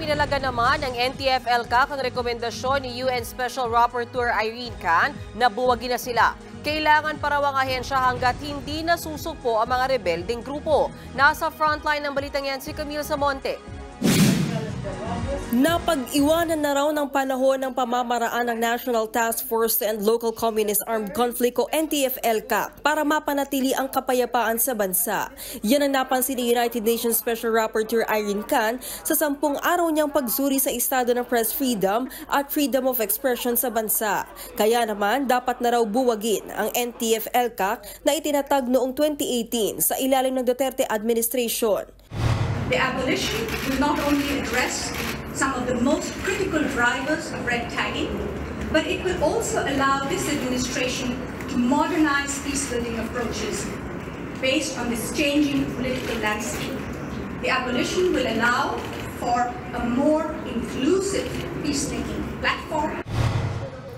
Pinalaga naman ng NTF-ELCAC ang rekomendasyon ni UN Special Rapporteur Irene Khan na buwagin na sila. Kailangan para ang ahensya hanggat hindi nasusupo ang mga rebelding grupo. Nasa frontline ng balitang yan si Camille Samonte. Napag-iwanan na raw ng panahon ng pamamaraan ng National Task Force and Local Communist Armed Conflict o NTF-ELCAC para mapanatili ang kapayapaan sa bansa. Yan ang napansin ni United Nations Special Rapporteur Irene Khan sa 10 araw niyang pagsuri sa estado ng press freedom at freedom of expression sa bansa. Kaya naman dapat na raw buwagin ang NTF-ELCAC na itinatag noong 2018 sa ilalim ng Duterte administration. The abolition will not only address some of the most critical drivers of red tagging, but it will also allow this administration to modernize peace-building approaches based on this changing political landscape. The abolition will allow for a more inclusive peacemaking platform.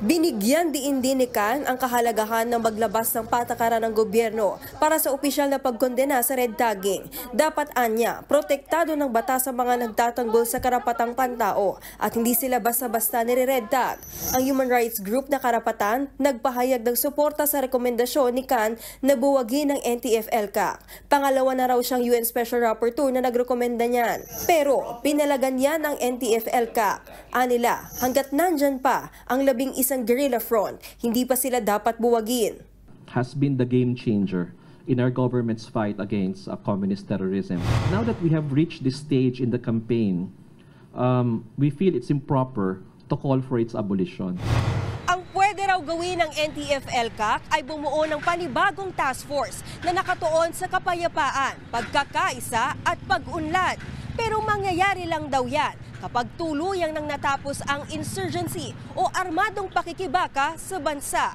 Binigyan din ni Khan ang kahalagahan ng maglabas ng patakaran ng gobyerno para sa opisyal na pagkondena sa red tagging. Dapat anya, protektado ng batas sa mga nagtatanggol sa karapatang pantao at hindi sila basta-basta nire-red tag. Ang human rights group na Karapatan nagpahayag ng suporta sa rekomendasyon ni Khan na buwagin ng NTF-ELCAC. Pangalawa na raw siyang UN Special Rapporteur na nagrekomenda niyan. Pero pinalagan niya ng NTF-ELCAC. Anila, hanggat nandyan pa ang 11 guerrilla front, hindi pa sila dapat buwagin. Has been the game changer in our government's fight against communist terrorism. Now that we have reached this stage in the campaign, we feel it's improper to call for its abolition. Ang pwede raw gawin ng NTF-ELCAC ay bumuo ng panibagong task force na nakatuon sa kapayapaan, pagkakaisa at pag-unlad. Pero mangyayari lang daw yan kapag tuluyang nang natapos ang insurgency o armadong pakikibaka sa bansa.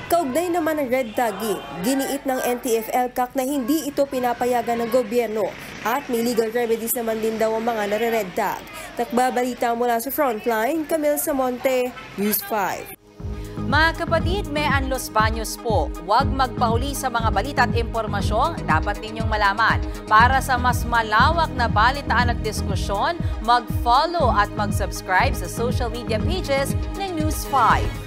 Kaugnay naman ng red tagging, giniit ng NTF-ELCAC na hindi ito pinapayagan ng gobyerno at may legal remedies naman din daw ang mga nare-red tag. Nagbabalita mula sa Frontline, Camille Samonte, News 5. Mga kapatid, may Los Baños po. Huwag magpahuli sa mga balita at impormasyong dapat ninyong malaman. Para sa mas malawak na balitaan at diskusyon, mag-follow at mag-subscribe sa social media pages ng News 5.